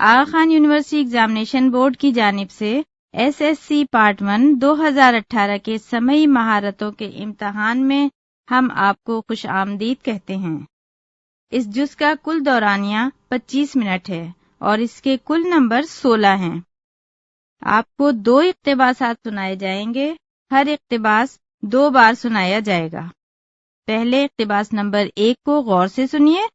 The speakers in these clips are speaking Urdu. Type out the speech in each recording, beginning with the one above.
آغا خان یونیورسٹی ایگزامینیشن بورڈ کی جانب سے SSC پارٹ 1 2018 کے سمعی مہارتوں کے امتحان میں ہم آپ کو خوش آمدید کہتے ہیں۔ اس جز کا کل دورانیہ 25 منٹ ہے اور اس کے کل نمبر 16 ہیں۔ آپ کو 2 اقتباسات سنائے جائیں گے، ہر اقتباس 2 بار سنایا جائے گا۔ پہلے اقتباس نمبر 1 کو غور سے سنیے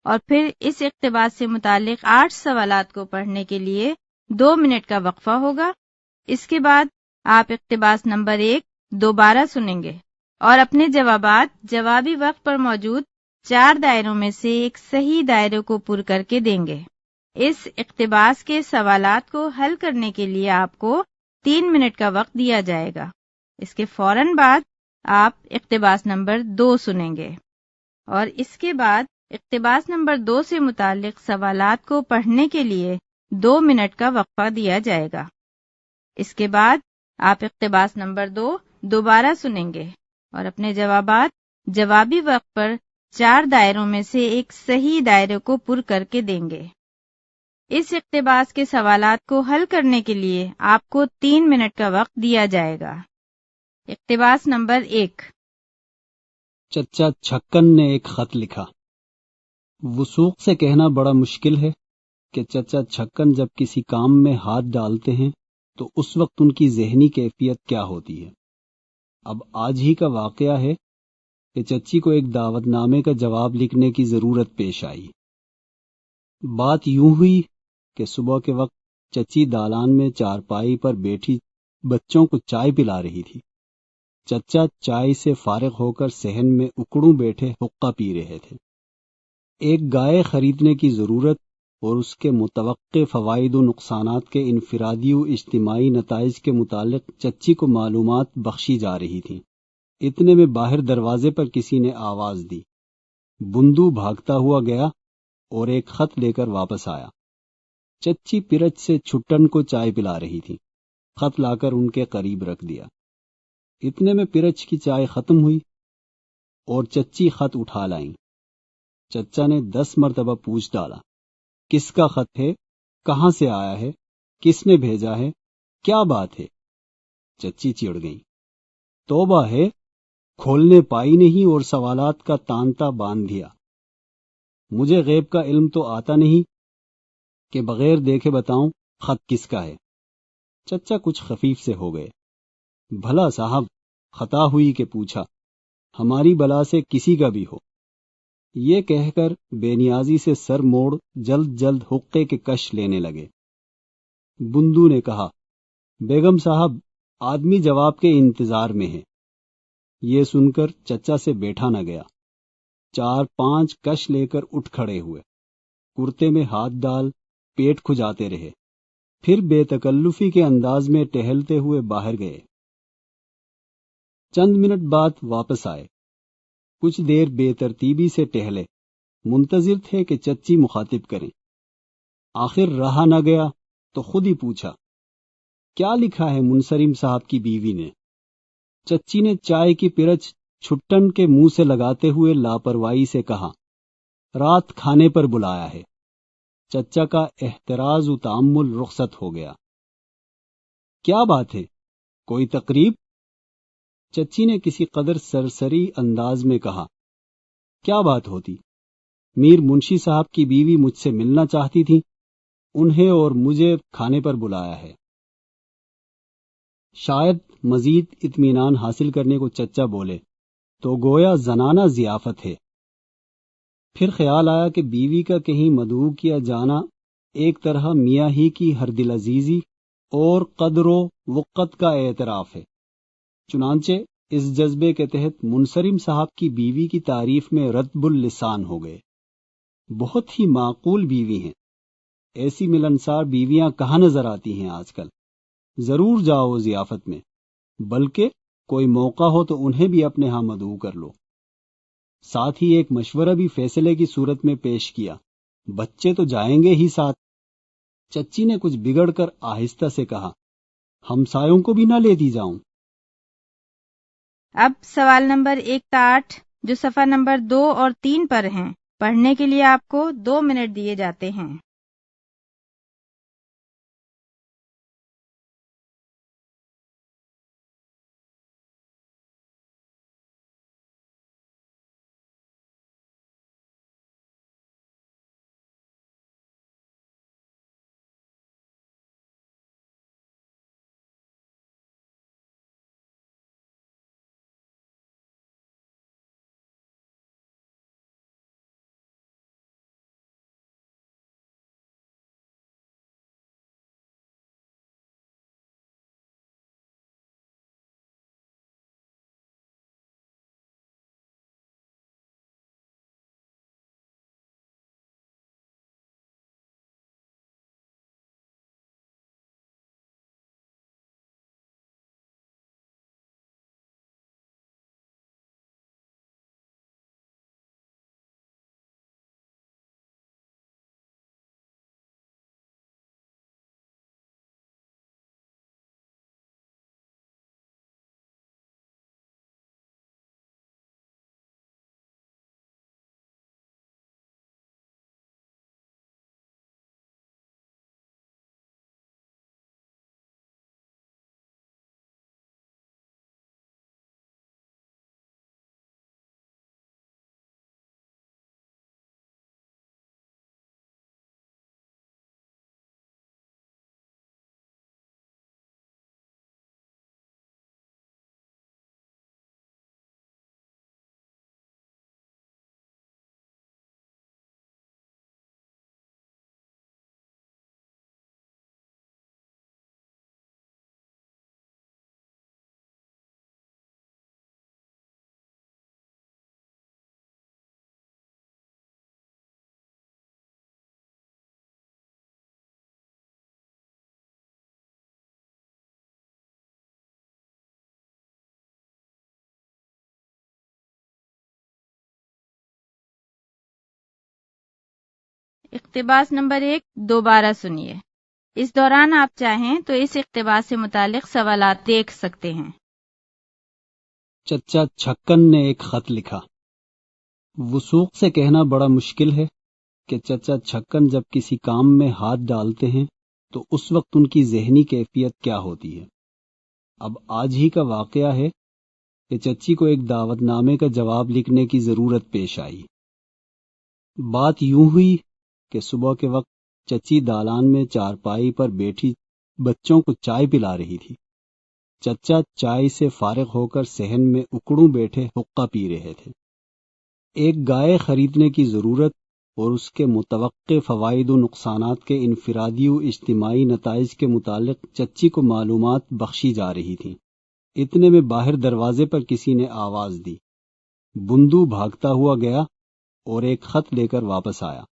اور پھر اس اقتباس سے متعلق 8 سوالات کو پڑھنے کے لیے 2 منٹ کا وقفہ ہوگا۔ اس کے بعد آپ اقتباس نمبر 1 دوبارہ سنیں گے اور اپنے جوابات جوابی وقت پر موجود 4 دائروں میں سے ایک صحیح دائرے کو پر کر کے دیں گے۔ اس اقتباس کے سوالات کو حل کرنے کے لیے آپ کو 3 منٹ کا وقت دیا جائے گا۔ اس کے فوراً بعد آپ اقتباس نمبر 2 سنیں گے اور اس کے بعد اقتباس نمبر 2 سے متعلق سوالات کو پڑھنے کے لیے 2 منٹ کا وقفہ دیا جائے گا۔ اس کے بعد آپ اقتباس نمبر 2 دوبارہ سنیں گے اور اپنے جوابات جوابی وقت پر 4 دائروں میں سے ایک صحیح دائرے کو پر کر کے دیں گے۔ اس اقتباس کے سوالات کو حل کرنے کے لیے آپ کو 3 منٹ کا وقت دیا جائے گا۔ اقتباس نمبر 1۔ چچا چھکن نے ایک خط لکھا۔ وثوق سے کہنا بڑا مشکل ہے کہ چچا چھکن جب کسی کام میں ہاتھ ڈالتے ہیں تو اس وقت ان کی ذہنی کیفیت کیا ہوتی ہے۔ اب آج ہی کا واقعہ ہے کہ چچی کو ایک دعوت نامے کا جواب لکھنے کی ضرورت پیش آئی۔ بات یوں ہوئی کہ صبح کے وقت چچی دالان میں چارپائی پر بیٹھی بچوں کو چائے پلا رہی تھی۔ چچا چائے سے فارغ ہو کر صحن میں اکڑوں بیٹھے حقہ پی رہے تھے۔ ایک گائے خریدنے کی ضرورت اور اس کے متوقع فوائد و نقصانات کے انفرادی و اجتماعی نتائج کے متعلق چچی کو معلومات بخشی جا رہی تھیں۔ اتنے میں باہر دروازے پر کسی نے آواز دی۔ بندو بھاگتا ہوا گیا اور ایک خط لے کر واپس آیا۔ چچی پرچ سے چھٹن کو چائے پلا رہی تھی۔ خط لا کر ان کے قریب رکھ دیا۔ اتنے میں پرچ کی چائے ختم ہوئی اور چچی خط اٹھا لائیں۔ چچا نے 10 مرتبہ پوچھ ڈالا، کس کا خط ہے؟ کہاں سے آیا ہے؟ کس نے بھیجا ہے؟ کیا بات ہے؟ چچی چڑ گئی۔ توبہ ہے، کھولنے پائی نہیں اور سوالات کا تانتا باندھ دیا۔ مجھے غیب کا علم تو آتا نہیں کہ بغیر دیکھے بتاؤں خط کس کا ہے۔ چچا کچھ خفیف سے ہو گئے۔ بھلا صاحب، خطا ہوئی کہ پوچھا، ہماری بلا سے کسی کا بھی ہو۔ یہ کہہ کر بے نیازی سے سر موڑ جلد جلد حقے کے کش لینے لگے۔ بندو نے کہا، بیگم صاحب، آدمی جواب کے انتظار میں ہے۔ یہ سن کر چچا سے بیٹھا نہ گیا۔ 4-5 کش لے کر اٹھ کھڑے ہوئے، کرتے میں ہاتھ ڈال پیٹ کھجاتے رہے، پھر بے تکلفی کے انداز میں ٹہلتے ہوئے باہر گئے۔ چند منٹ بعد واپس آئے۔ کچھ دیر بے ترتیبی سے ٹہلے، منتظر تھے کہ چچی مخاطب کریں۔ آخر رہا نہ گیا تو خود ہی پوچھا، کیا لکھا ہے منصرم صاحب کی بیوی نے؟ چچی نے چائے کی پرچ چھٹن کے منہ سے لگاتے ہوئے لاپرواہی سے کہا، رات کھانے پر بلایا ہے۔ چچا کا احتراز و تأمل رخصت ہو گیا۔ کیا بات ہے؟ کوئی تقریب؟ چچی نے کسی قدر سرسری انداز میں کہا، کیا بات ہوتی؟ میر منشی صاحب کی بیوی مجھ سے ملنا چاہتی تھی، انہیں اور مجھے کھانے پر بلایا ہے۔ شاید مزید اطمینان حاصل کرنے کو چچا بولے تو گویا زنانہ ضیافت ہے۔ پھر خیال آیا کہ بیوی کا کہیں مدعو کیا جانا ایک طرح میاں ہی کی ہر دل عزیزی اور قدر و وقت کا اعتراف ہے۔ چنانچہ اس جذبے کے تحت منصرم صاحب کی بیوی کی تعریف میں رطب اللسان ہو گئے۔ بہت ہی معقول بیوی ہیں۔ ایسی ملنسار بیویاں کہاں نظر آتی ہیں آج کل۔ ضرور جاؤ ضیافت میں، بلکہ کوئی موقع ہو تو انہیں بھی اپنے ہاں مدعو کر لو۔ ساتھ ہی ایک مشورہ بھی فیصلے کی صورت میں پیش کیا، بچے تو جائیں گے ہی ساتھ۔ چچی نے کچھ بگڑ کر آہستہ سے کہا، ہمسایوں کو بھی نہ لیتی جاؤں۔ اب سوال نمبر 1 تا 8 جو صفحہ نمبر 2 اور 3 پر ہیں، پڑھنے کے لیے آپ کو 2 منٹ دیے جاتے ہیں۔ اقتباس نمبر 1 دوبارہ سنیے۔ اس دوران آپ چاہیں تو اس اقتباس سے متعلق سوالات دیکھ سکتے ہیں۔ چچا چھکن نے ایک خط لکھا۔ وثوق سے کہنا بڑا مشکل ہے کہ چچا چھکن جب کسی کام میں ہاتھ ڈالتے ہیں تو اس وقت ان کی ذہنی کیفیت کیا ہوتی ہے۔ اب آج ہی کا واقعہ ہے کہ چچی کو ایک دعوت نامے کا جواب لکھنے کی ضرورت پیش آئی۔ بات یوں ہوئی کہ صبح کے وقت چچی دالان میں چارپائی پر بیٹھی بچوں کو چائے پلا رہی تھی۔ چچا چائے سے فارغ ہو کر صحن میں اکڑوں بیٹھے حقہ پی رہے تھے۔ ایک گائے خریدنے کی ضرورت اور اس کے متوقع فوائد و نقصانات کے انفرادی و اجتماعی نتائج کے متعلق چچی کو معلومات بخشی جا رہی تھیں۔ اتنے میں باہر دروازے پر کسی نے آواز دی۔ بندو بھاگتا ہوا گیا اور ایک خط لے کر واپس آیا۔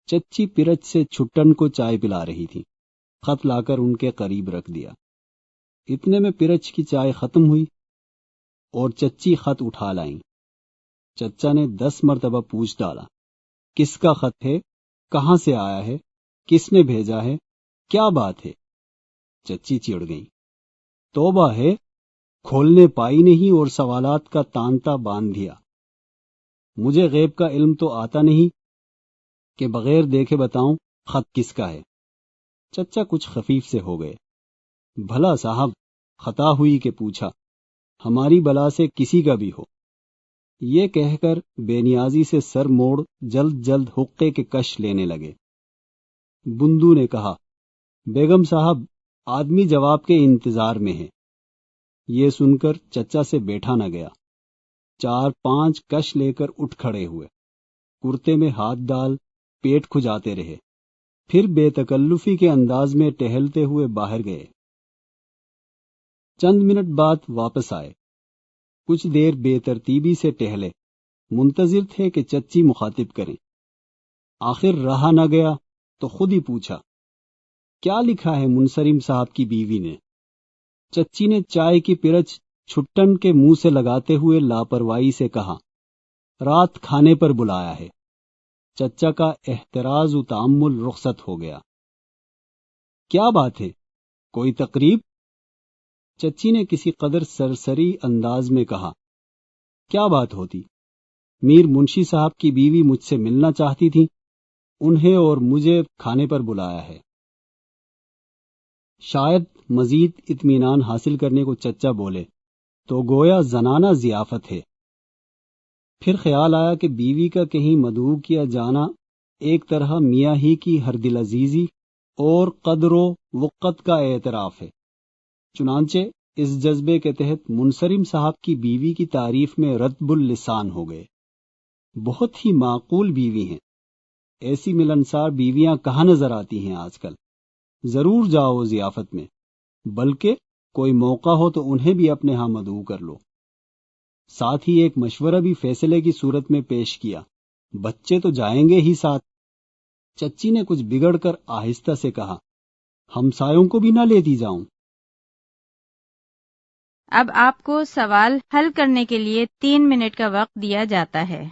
چچی پرچ سے چھٹن کو چائے پلا رہی تھی۔ خط لا کر ان کے قریب رکھ دیا۔ اتنے میں پرچ کی چائے ختم ہوئی اور چچی خط اٹھا لائیں۔ چچا نے 10 مرتبہ پوچھ ڈالا، کس کا خط ہے؟ کہاں سے آیا ہے؟ کس نے بھیجا ہے؟ کیا بات ہے؟ چچی چڑ گئیں۔ توبہ ہے، کھولنے پائی نہیں اور سوالات کا تانتا باندھ دیا۔ مجھے غیب کا علم تو آتا نہیں کہ بغیر دیکھے بتاؤں خط کس کا ہے۔ چچا کچھ خفیف سے ہو گئے۔ بھلا صاحب، خطا ہوئی کہ پوچھا، ہماری بلا سے کسی کا بھی ہو۔ یہ کہہ کر بے نیازی سے سر موڑ جلد جلد حقے کے کش لینے لگے۔ بندو نے کہا، بیگم صاحب، آدمی جواب کے انتظار میں ہے۔ یہ سن کر چچا سے بیٹھا نہ گیا۔ 4-5 کش لے کر اٹھ کھڑے ہوئے، کرتے میں ہاتھ ڈال پیٹ کھجاتے رہے، پھر بے تکلفی کے انداز میں ٹہلتے ہوئے باہر گئے۔ چند منٹ بعد واپس آئے۔ کچھ دیر بے ترتیبی سے ٹہلے، منتظر تھے کہ چچی مخاطب کریں۔ آخر رہا نہ گیا تو خود ہی پوچھا، کیا لکھا ہے منصرم صاحب کی بیوی نے؟ چچی نے چائے کی پرچ چھٹن کے منہ سے لگاتے ہوئے لاپرواہی سے کہا، رات کھانے پر بلایا ہے۔ چچا کا احتراز و تأمل رخصت ہو گیا۔ کیا بات ہے؟ کوئی تقریب؟ چچی نے کسی قدر سرسری انداز میں کہا، کیا بات ہوتی؟ میر منشی صاحب کی بیوی مجھ سے ملنا چاہتی تھی، انہیں اور مجھے کھانے پر بلایا ہے۔ شاید مزید اطمینان حاصل کرنے کو چچا بولے تو گویا زنانہ ضیافت ہے۔ پھر خیال آیا کہ بیوی کا کہیں مدعو کیا جانا ایک طرح میاں ہی کی ہر دل عزیزی اور قدر و وقت کا اعتراف ہے۔ چنانچہ اس جذبے کے تحت منصرم صاحب کی بیوی کی تعریف میں رطب اللسان ہو گئے۔ بہت ہی معقول بیوی ہیں۔ ایسی ملنسار بیویاں کہاں نظر آتی ہیں آج کل۔ ضرور جاؤ ضیافت میں، بلکہ کوئی موقع ہو تو انہیں بھی اپنے ہاں مدعو کر لو۔ ساتھ ہی ایک مشورہ بھی فیصلے کی صورت میں پیش کیا، بچے تو جائیں گے ہی ساتھ۔ چچی نے کچھ بگڑ کر آہستہ سے کہا، ہمسایوں کو بھی نہ لیتی جاؤں؟ اب آپ کو سوال حل کرنے کے لیے 3 منٹ کا وقت دیا جاتا ہے۔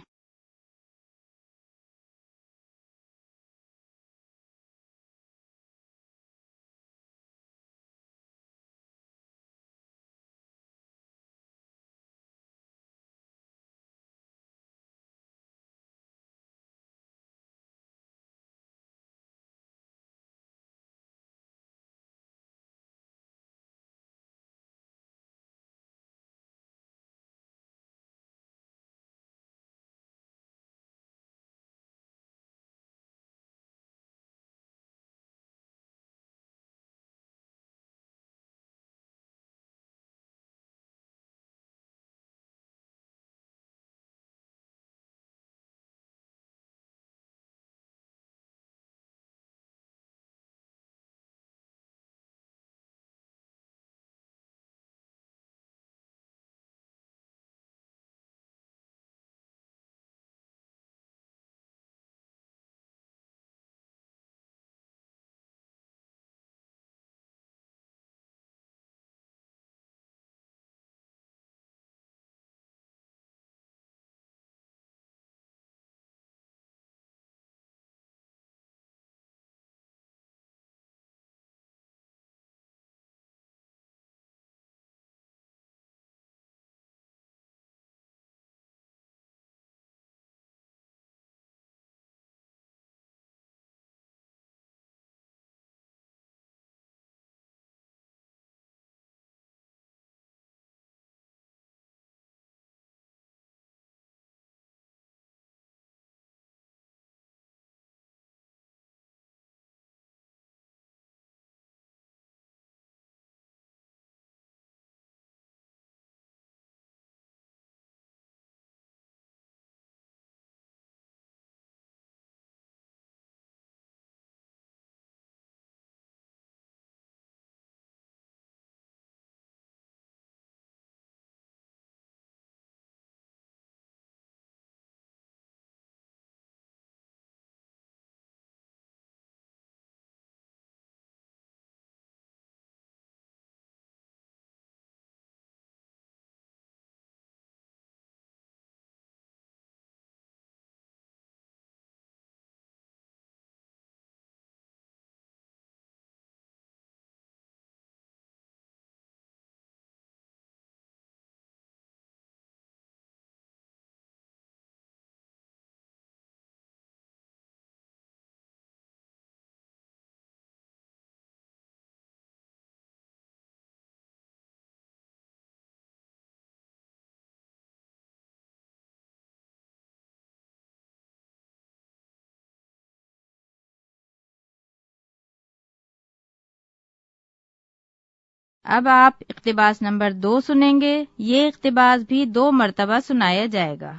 اب آپ اقتباس نمبر 2 سنیں گے۔ یہ اقتباس بھی 2 مرتبہ سنایا جائے گا۔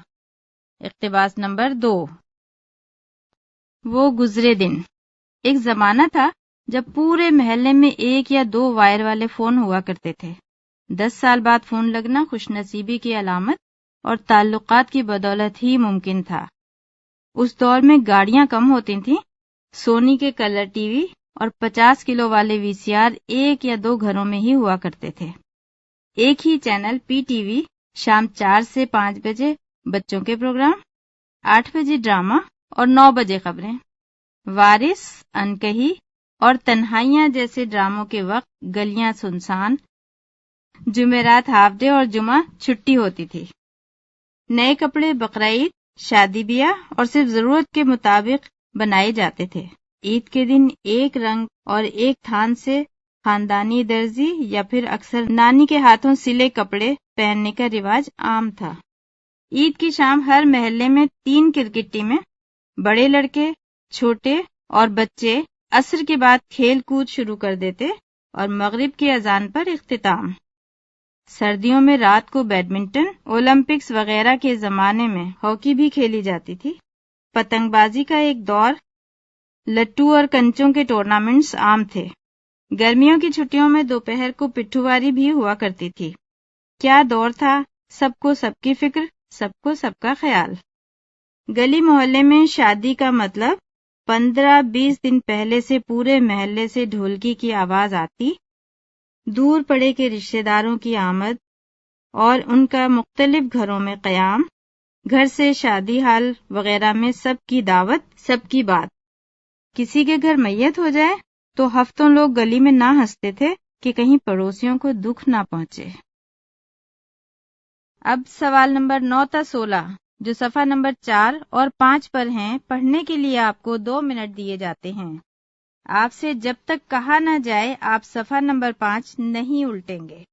اقتباس نمبر 2۔ وہ گزرے دن۔ ایک زمانہ تھا جب پورے محلے میں 1 یا 2 وائر والے فون ہوا کرتے تھے۔ 10 سال بعد فون لگنا خوش نصیبی کی علامت اور تعلقات کی بدولت ہی ممکن تھا۔ اس دور میں گاڑیاں کم ہوتی تھیں، سونی کے کلر ٹی وی اور 50 کلو والے وی سی آر 1 یا 2 گھروں میں ہی ہوا کرتے تھے۔ ایک ہی چینل پی ٹی وی، شام 4 سے 5 بجے بچوں کے پروگرام، 8 بجے ڈرامہ اور 9 بجے خبریں۔ وارث، انکہی اور تنہائیاں جیسے ڈراموں کے وقت گلیاں سنسان، جمعرات ہاف ڈے اور جمعہ چھٹی ہوتی تھی۔ نئے کپڑے بقرعید، شادی بیاہ اور صرف ضرورت کے مطابق بنائے جاتے تھے۔ عید کے دن ایک رنگ اور ایک تھان سے خاندانی درزی یا پھر اکثر نانی کے ہاتھوں سلے کپڑے پہننے کا رواج عام تھا۔ عید کی شام ہر محلے میں 3 کرکٹ ٹیمیں، بڑے لڑکے، چھوٹے اور بچے عصر کے بعد کھیل کود شروع کر دیتے اور مغرب کی اذان پر اختتام۔ سردیوں میں رات کو بیڈمنٹن، اولمپکس وغیرہ کے زمانے میں ہاکی بھی کھیلی جاتی تھی۔ پتنگ بازی کا ایک دور، لٹو اور کنچوں کے ٹورنامنٹس عام تھے۔ گرمیوں کی چھٹیوں میں دوپہر کو پٹھواری بھی ہوا کرتی تھی۔ کیا دور تھا، سب کو سب کی فکر، سب کو سب کا خیال۔ گلی محلے میں شادی کا مطلب 15-20 دن پہلے سے پورے محلے سے ڈھولکی کی آواز آتی، دور پڑے کے رشتہ داروں کی آمد اور ان کا مختلف گھروں میں قیام، گھر سے شادی ہال وغیرہ میں سب کی دعوت، سب کی بات۔ کسی کے گھر میت ہو جائے تو ہفتوں لوگ گلی میں نہ ہنستے تھے کہ کہیں پڑوسیوں کو دکھ نہ پہنچے۔ اب سوال نمبر 9 تا 16 جو صفحہ نمبر 4 اور 5 پر ہیں، پڑھنے کے لیے آپ کو 2 منٹ دیے جاتے ہیں۔ آپ سے جب تک کہا نہ جائے آپ صفحہ نمبر 5 نہیں الٹیں گے۔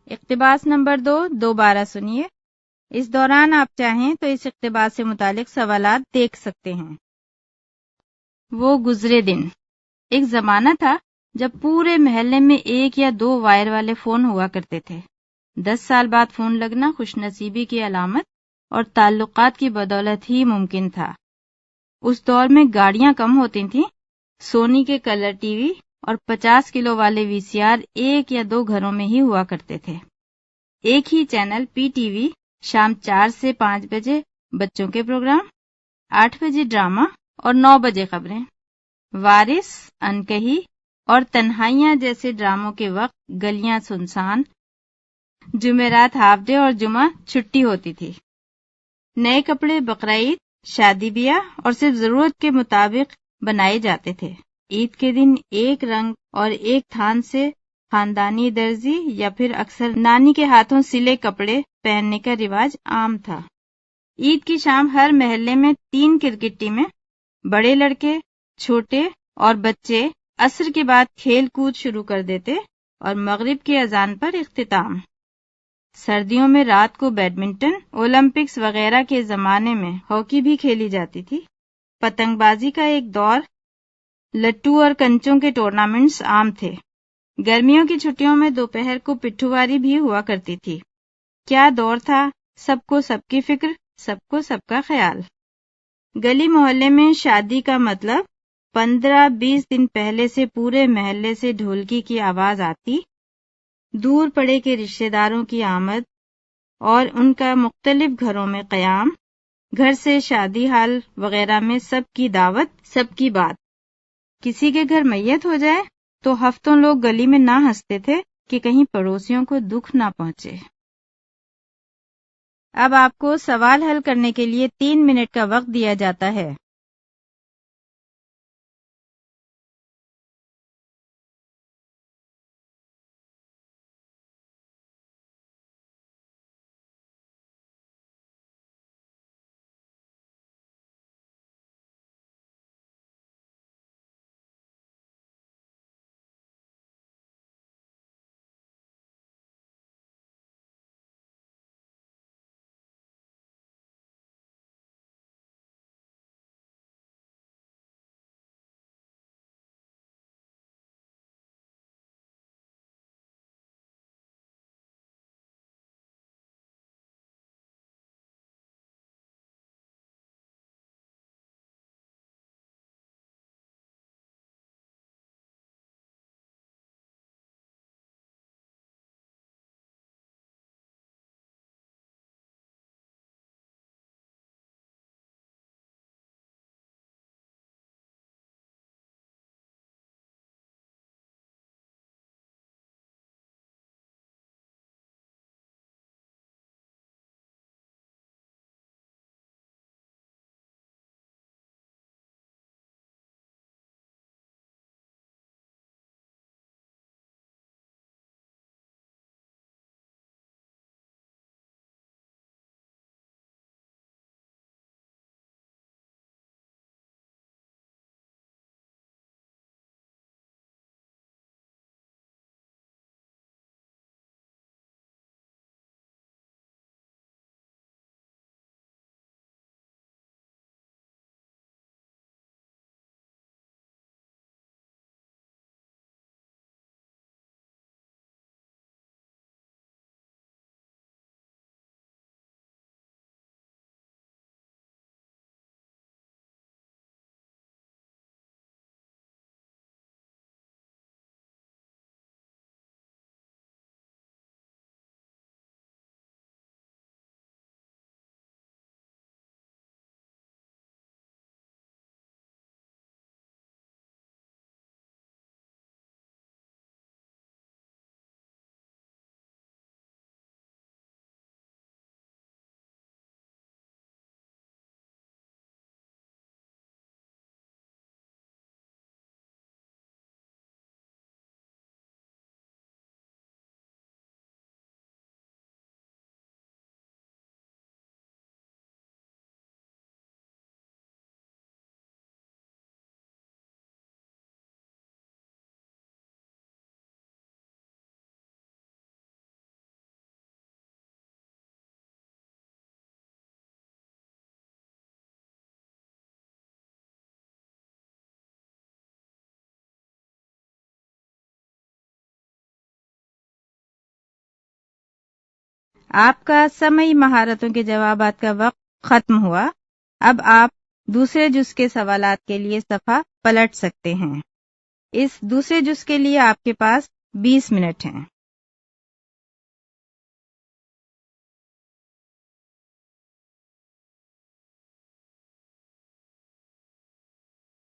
اقتباس نمبر 2 دوبارہ سنیے۔ اس دوران آپ چاہیں تو اس اقتباس سے متعلق سوالات دیکھ سکتے ہیں۔ وہ گزرے دن۔ ایک زمانہ تھا جب پورے محلے میں 1 یا 2 وائر والے فون ہوا کرتے تھے۔ 10 سال بعد فون لگنا خوش نصیبی کی علامت اور تعلقات کی بدولت ہی ممکن تھا۔ اس دور میں گاڑیاں کم ہوتی تھیں، سونی کے کلر ٹی وی اور 50 کلو والے وی سی آر 1 یا 2 گھروں میں ہی ہوا کرتے تھے۔ ایک ہی چینل PTV شام 4 سے 5 بجے بچوں کے پروگرام، 8 بجے ڈرامہ اور 9 بجے خبریں۔ وارث، انکہی اور تنہائیاں جیسے ڈراموں کے وقت گلیاں سنسان، جمعرات ہاف ڈے اور جمعہ چھٹی ہوتی تھی۔ نئے کپڑے بقرعید، شادی بیاہ اور صرف ضرورت کے مطابق بنائے جاتے تھے۔ عید کے دن ایک رنگ اور ایک تھان سے خاندانی درزی یا پھر اکثر نانی کے ہاتھوں سلے کپڑے پہننے کا رواج عام تھا۔ عید کی شام ہر محلے میں 3 کرکٹ ٹیمیں، بڑے لڑکے، چھوٹے اور بچے عصر کے بعد کھیل کود شروع کر دیتے اور مغرب کی اذان پر اختتام۔ سردیوں میں رات کو بیڈمنٹن، اولمپکس وغیرہ کے زمانے میں ہاکی بھی کھیلی جاتی تھی۔ پتنگ بازی کا ایک دور، لٹو اور کنچوں کے ٹورنامنٹس عام تھے۔ گرمیوں کی چھٹیوں میں دوپہر کو پٹھواری بھی ہوا کرتی تھی۔ کیا دور تھا، سب کو سب کی فکر، سب کو سب کا خیال۔ گلی محلے میں شادی کا مطلب 15-20 دن پہلے سے پورے محلے سے ڈھولکی کی آواز آتی، دور پڑے کے رشتہ داروں کی آمد اور ان کا مختلف گھروں میں قیام، گھر سے شادی ہال وغیرہ میں سب کی دعوت، سب کی بات۔ کسی کے گھر میت ہو جائے تو ہفتوں لوگ گلی میں نہ ہنستے تھے کہ کہیں پڑوسیوں کو دکھ نہ پہنچے۔ اب آپ کو سوال حل کرنے کے لیے 3 منٹ کا وقت دیا جاتا ہے۔ آپ کا سمعی مہارتوں کے جوابات کا وقت ختم ہوا۔ اب آپ دوسرے جز کے سوالات کے لیے صفحہ پلٹ سکتے ہیں۔ اس دوسرے جز کے لیے آپ کے پاس 20 منٹ ہیں۔